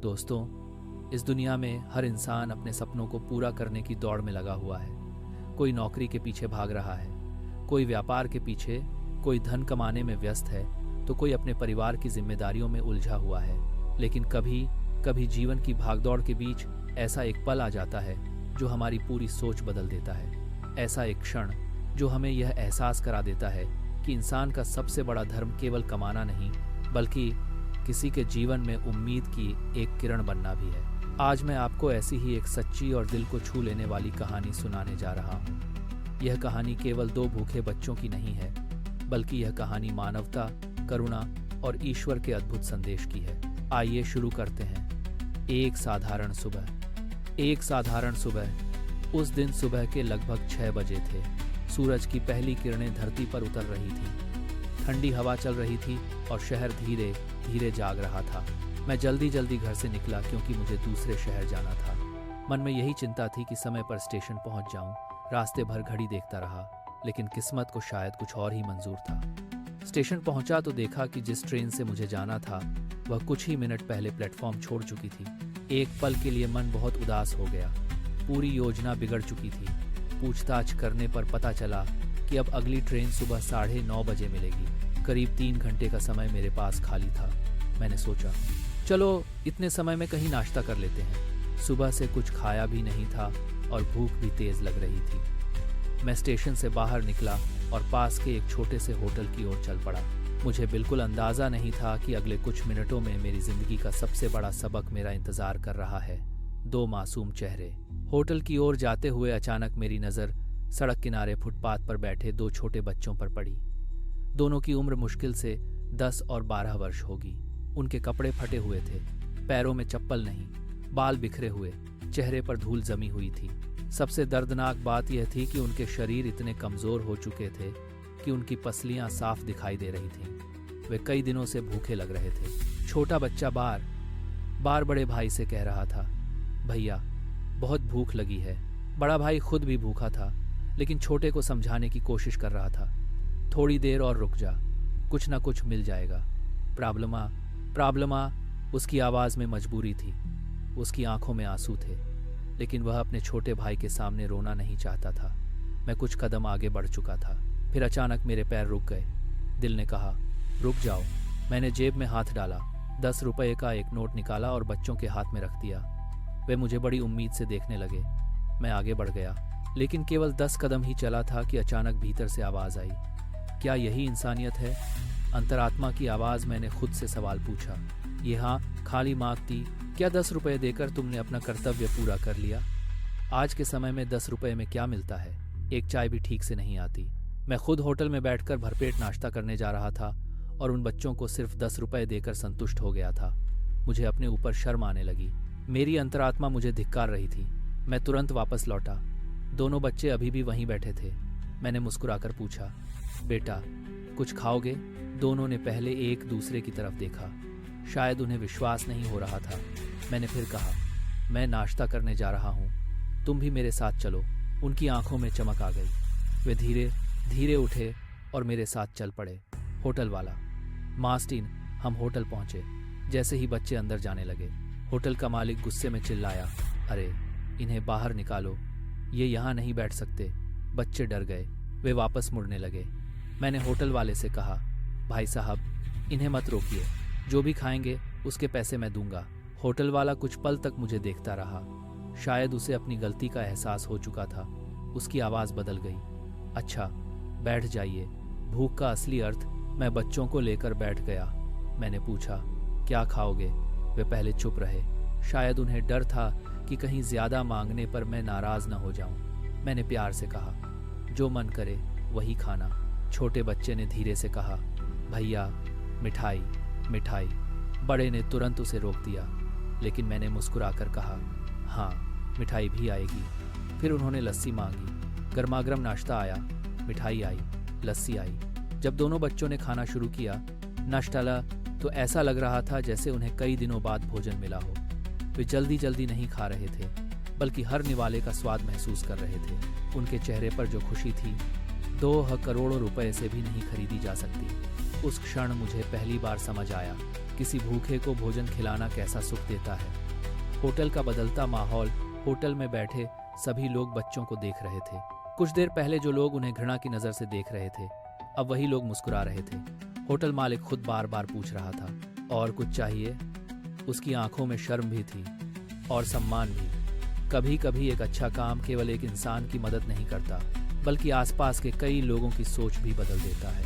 दोस्तों, इस दुनिया में हर इंसान अपने सपनों को पूरा करने की दौड़ में लगा हुआ है। कोई नौकरी के पीछे भाग रहा है, कोई व्यापार के पीछे, कोई धन कमाने में व्यस्त है, तो कोई अपने परिवार की जिम्मेदारियों में उलझा हुआ है। लेकिन कभी कभी जीवन की भागदौड़ के बीच ऐसा एक पल आ जाता है जो हमारी पूरी सोच बदल देता है। ऐसा एक क्षण जो हमें यह एहसास करा देता है कि इंसान का सबसे बड़ा धर्म केवल कमाना नहीं, बल्कि किसी के जीवन में उम्मीद की एक किरण बनना भी है। आज मैं आपको ऐसी ही एक सच्ची और दिल को छू लेने वाली कहानी सुनाने जा रहा हूँ। यह कहानी केवल दो भूखे बच्चों की नहीं है, बल्कि यह कहानी मानवता, करुणा और ईश्वर के अद्भुत संदेश की है। आइए शुरू करते हैं। एक साधारण सुबह। एक साधारण सुबह। उस दिन सुबह के लगभग 6 बजे थे। सूरज की पहली किरणें धरती पर उतर रही थी। ठंडी हवा चल रही थी और शहर धीरे धीरे जाग रहा था। मैं जल्दी जल्दी घर से निकला क्योंकि मुझे दूसरे शहर जाना था। मन में यही चिंता थी कि समय पर स्टेशन पहुंच जाऊं। रास्ते भर घड़ी देखता रहा, लेकिन किस्मत को शायद कुछ और ही मंजूर था। स्टेशन पहुंचा तो देखा कि जिस ट्रेन से मुझे जाना था वह कुछ ही मिनट पहले प्लेटफॉर्म छोड़ चुकी थी। एक पल के लिए मन बहुत उदास हो गया। पूरी योजना बिगड़ चुकी थी। पूछताछ करने पर पता चला कि अब अगली ट्रेन सुबह 9:30 बजे मिलेगी। करीब 3 घंटे का समय मेरे पास खाली था। मैंने सोचा, चलो इतने समय में कहीं नाश्ता कर लेते हैं। सुबह से कुछ खाया भी नहीं था और भूख भी तेज लग रही थी। मैं स्टेशन से बाहर निकला और पास के एक छोटे से होटल की ओर चल पड़ा। मुझे बिल्कुल अंदाजा नहीं था कि अगले कुछ मिनटों में मेरी जिंदगी का सबसे बड़ा सबक मेरा इंतजार कर रहा है। 2 मासूम चेहरे। होटल की ओर जाते हुए अचानक मेरी नज़र सड़क किनारे फुटपाथ पर बैठे 2 छोटे बच्चों पर पड़ी। दोनों की उम्र मुश्किल से 10 और 12 वर्ष होगी। उनके कपड़े फटे हुए थे, पैरों में चप्पल नहीं, बाल बिखरे हुए, चेहरे पर धूल जमी हुई थी। सबसे दर्दनाक बात यह थी कि उनके शरीर इतने कमजोर हो चुके थे कि उनकी पसलियां साफ दिखाई दे रही थीं। वे कई दिनों से भूखे लग रहे थे। छोटा बच्चा बार बार बड़े भाई से कह रहा था, भैया बहुत भूख लगी है। बड़ा भाई खुद भी भूखा था, लेकिन छोटे को समझाने की कोशिश कर रहा था, थोड़ी देर और रुक जा, कुछ ना कुछ मिल जाएगा। प्रॉब्लमा उसकी आवाज़ में मजबूरी थी। उसकी आंखों में आंसू थे, लेकिन वह अपने छोटे भाई के सामने रोना नहीं चाहता था। मैं कुछ कदम आगे बढ़ चुका था, फिर अचानक मेरे पैर रुक गए। दिल ने कहा, रुक जाओ। मैंने जेब में हाथ डाला, 10 रुपये का एक नोट निकाला और बच्चों के हाथ में रख दिया। वे मुझे बड़ी उम्मीद से देखने लगे। मैं आगे बढ़ गया, लेकिन केवल 10 कदम ही चला था कि अचानक भीतर से आवाज़ आई, क्या यही इंसानियत है? अंतरात्मा की आवाज़। मैंने खुद से सवाल पूछा। ये हाँ खाली मांगती, क्या 10 रुपये देकर तुमने अपना कर्तव्य पूरा कर लिया? आज के समय में 10 रुपये में क्या मिलता है? एक चाय भी ठीक से नहीं आती। मैं खुद होटल में बैठकर भरपेट नाश्ता करने जा रहा था और उन बच्चों को सिर्फ 10 रुपये देकर संतुष्ट हो गया था। मुझे अपने ऊपर शर्म आने लगी। मेरी अंतरात्मा मुझे धिक्कार रही थी। मैं तुरंत वापस लौटा। दोनों बच्चे अभी भी वहीं बैठे थे। मैंने मुस्कुराकर पूछा, बेटा कुछ खाओगे? दोनों ने पहले एक दूसरे की तरफ देखा। शायद उन्हें विश्वास नहीं हो रहा था। मैंने फिर कहा, मैं नाश्ता करने जा रहा हूँ, तुम भी मेरे साथ चलो। उनकी आंखों में चमक आ गई। वे धीरे धीरे उठे और मेरे साथ चल पड़े। होटल वाला, मास्टिन। हम होटल पहुंचे। जैसे ही बच्चे अंदर जाने लगे, होटल का मालिक गुस्से में चिल्लाया, अरे इन्हें बाहर निकालो, ये यहाँ नहीं बैठ सकते। बच्चे डर गए। वे वापस मुड़ने लगे। मैंने होटल वाले से कहा, भाई साहब इन्हें मत रोकिए, जो भी खाएंगे उसके पैसे मैं दूंगा। होटल वाला कुछ पल तक मुझे देखता रहा। शायद उसे अपनी गलती का एहसास हो चुका था। उसकी आवाज़ बदल गई, अच्छा बैठ जाइए। भूख का असली अर्थ। मैं बच्चों को लेकर बैठ गया। मैंने पूछा, क्या खाओगे? वे पहले चुप रहे। शायद उन्हें डर था कि कहीं ज़्यादा मांगने पर मैं नाराज़ न हो जाऊं। मैंने प्यार से कहा, जो मन करे वही खाना। छोटे बच्चे ने धीरे से कहा, भैया मिठाई मिठाई। बड़े ने तुरंत उसे रोक दिया, लेकिन मैंने मुस्कुराकर कहा, हाँ मिठाई भी आएगी। फिर उन्होंने लस्सी मांगी। गर्मागर्म नाश्ता आया, मिठाई आई, लस्सी आई। जब दोनों बच्चों ने खाना शुरू किया, नश टला तो ऐसा लग रहा था जैसे उन्हें कई दिनों बाद भोजन मिला हो। वे जल्दी जल्दी नहीं खा रहे थे, बल्कि हर निवाले का स्वाद महसूस कर रहे थे। उनके चेहरे पर जो खुशी थी 2 करोड़ों रुपए से भी नहीं खरीदी जा सकती। उस क्षण मुझे पहली बार समझ आया किसी भूखे को भोजन खिलाना कैसा सुख देता है। होटल का बदलता माहौल। होटल में बैठे सभी लोग बच्चों को देख रहे थे। कुछ देर पहले जो लोग उन्हें घृणा की नज़र से देख रहे थे, अब वही लोग मुस्कुरा रहे थे। होटल मालिक खुद बार बार पूछ रहा था, और कुछ चाहिए? उसकी आंखों में शर्म भी थी और सम्मान भी। कभी कभी एक अच्छा काम केवल एक इंसान की मदद नहीं करता, बल्कि आसपास के कई लोगों की सोच भी बदल देता है।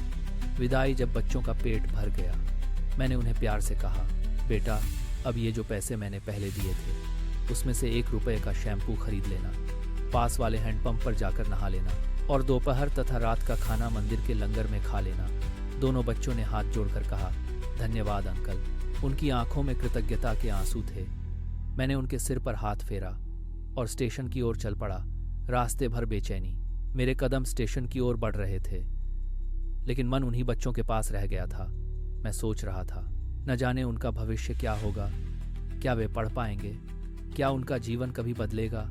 विदाई जब बच्चों का पेट भर गया, मैंने उन्हें प्यार से कहा, बेटा, अब ये जो पैसे मैंने पहले दिए थे, उसमें से 1 रुपये का शैम्पू खरीद लेना, पास वाले हैंडपंप पर जाकर नहा लेना, और दोपहर तथा रात का खाना मंदिर के लंगर में खा लेना। दोनों बच्चों ने हाथ जोड़कर कहा, धन्यवाद अंकल। उनकी आंखों में कृतज्ञता के आंसू थे। मैंने उनके सिर पर हाथ फेरा और स्टेशन की ओर चल पड़ा। रास्ते भर बेचैनी। मेरे कदम स्टेशन की ओर बढ़ रहे थे, लेकिन मन उन्हीं बच्चों के पास रह गया था। मैं सोच रहा था, न जाने उनका भविष्य क्या होगा। क्या वे पढ़ पाएंगे? क्या उनका जीवन कभी बदलेगा,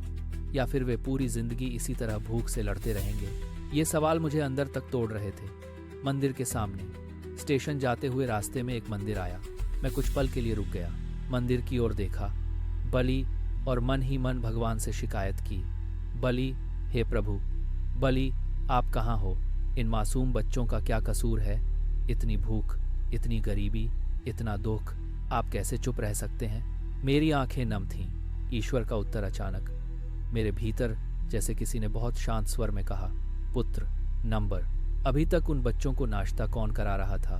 या फिर वे पूरी जिंदगी इसी तरह भूख से लड़ते रहेंगे? ये सवाल मुझे अंदर तक तोड़ रहे थे। मंदिर के सामने स्टेशन जाते हुए रास्ते में एक मंदिर आया। मैं कुछ पल के लिए रुक गया, मंदिर की ओर देखा, बलि, और मन ही मन भगवान से शिकायत की, बलि, हे प्रभु, बलि, आप कहाँ हो? इन मासूम बच्चों का क्या कसूर है? इतनी भूख, इतनी गरीबी, इतना दुख, आप कैसे चुप रह सकते हैं? मेरी आंखें नम थीं। ईश्वर का उत्तर अचानक मेरे भीतर, जैसे किसी ने बहुत शांत स्वर में कहा, पुत्र, नंबर। अभी तक उन बच्चों को नाश्ता कौन करा रहा था?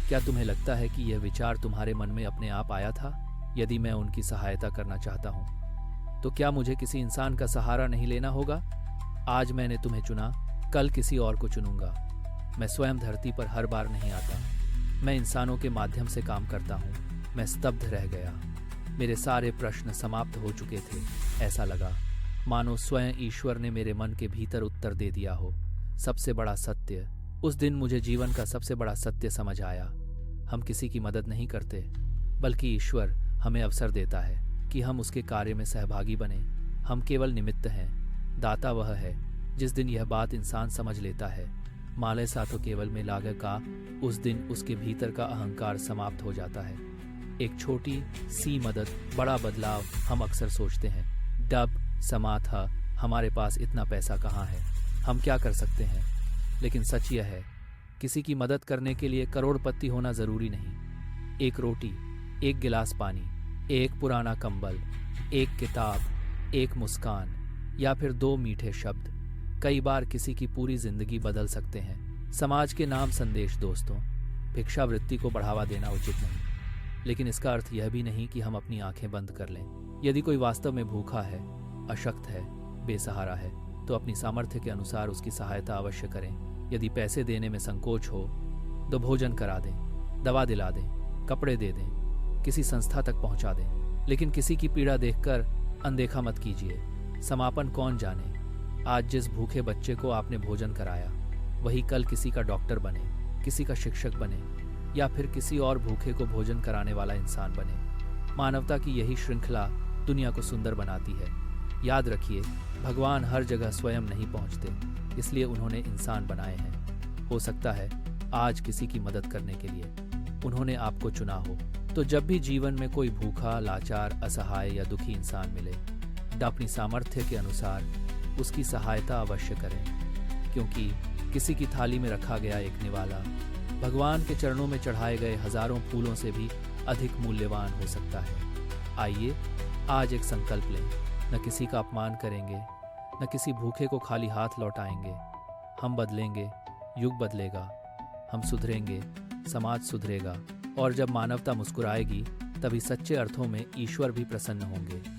क्या तुम्हें लगता है कि यह विचार तुम्हारे मन में अपने आप आया था? यदि मैं उनकी सहायता करना चाहता हूँ, तो क्या मुझे किसी इंसान का सहारा नहीं लेना होगा? आज मैंने तुम्हें चुना, कल किसी और को चुनूंगा। मैं स्वयं धरती पर हर बार नहीं आता, मैं इंसानों के माध्यम से काम करता हूँ। मैं स्तब्ध रह गया। मेरे सारे प्रश्न समाप्त हो चुके थे। ऐसा लगा मानो स्वयं ईश्वर ने मेरे मन के भीतर उत्तर दे दिया हो। सबसे बड़ा सत्य। उस दिन मुझे जीवन का सबसे बड़ा सत्य समझ आया। हम किसी की मदद नहीं करते, बल्कि ईश्वर हमें अवसर देता है कि हम उसके कार्य में सहभागी बने। हम केवल निमित्त हैं, दाता वह है। जिस दिन यह बात इंसान समझ लेता है, माले सातो केवल में लागे का, उस दिन उसके भीतर का अहंकार समाप्त हो जाता है। एक छोटी सी मदद, बड़ा बदलाव। हम अक्सर सोचते हैं, डब समाथा, हमारे पास इतना पैसा कहाँ है, हम क्या कर सकते हैं? लेकिन सच यह है, किसी की मदद करने के लिए करोड़पति होना जरूरी नहीं। एक रोटी, एक गिलास पानी, एक पुराना कंबल, एक किताब, एक मुस्कान, या फिर 2 मीठे शब्द कई बार किसी की पूरी जिंदगी बदल सकते हैं। समाज के नाम संदेश। दोस्तों, भिक्षावृत्ति को बढ़ावा देना उचित नहीं, लेकिन इसका अर्थ यह भी नहीं कि हम अपनी आंखें बंद कर लें। यदि कोई वास्तव में भूखा है, अशक्त है, बेसहारा है, तो अपनी सामर्थ्य के अनुसार उसकी सहायता अवश्य करें। यदि पैसे देने में संकोच हो, तो भोजन करा दें, दवा दिला दें, कपड़े दे दें, किसी संस्था तक पहुंचा दें। लेकिन किसी की पीड़ा देखकर अनदेखा मत कीजिए। समापन कौन जाने, आज जिस भूखे बच्चे को आपने भोजन कराया, वही कल किसी का डॉक्टर बने, किसी का शिक्षक बने, या फिर किसी और भूखे को भोजन कराने वाला इंसान बने। मानवता की यही श्रृंखला दुनिया को सुंदर बनाती है। याद रखिए, भगवान हर जगह स्वयं नहीं पहुंचते, इसलिए उन्होंने इंसान बनाए हैं। हो सकता है आज किसी की मदद करने के लिए उन्होंने आपको चुना हो। तो जब भी जीवन में कोई भूखा, लाचार, असहाय या दुखी इंसान मिले, अपनी सामर्थ्य के अनुसार उसकी सहायता अवश्य करें, क्योंकि किसी की थाली में रखा गया एक निवाला भगवान के चरणों में चढ़ाए गए हजारों फूलों से भी अधिक मूल्यवान हो सकता है। आइए आज एक संकल्प लें, न किसी का अपमान करेंगे, न किसी भूखे को खाली हाथ लौटाएंगे। हम बदलेंगे, युग बदलेगा, हम सुधरेंगे, समाज सुधरेगा, और जब मानवता मुस्कुराएगी, तभी सच्चे अर्थों में ईश्वर भी प्रसन्न होंगे।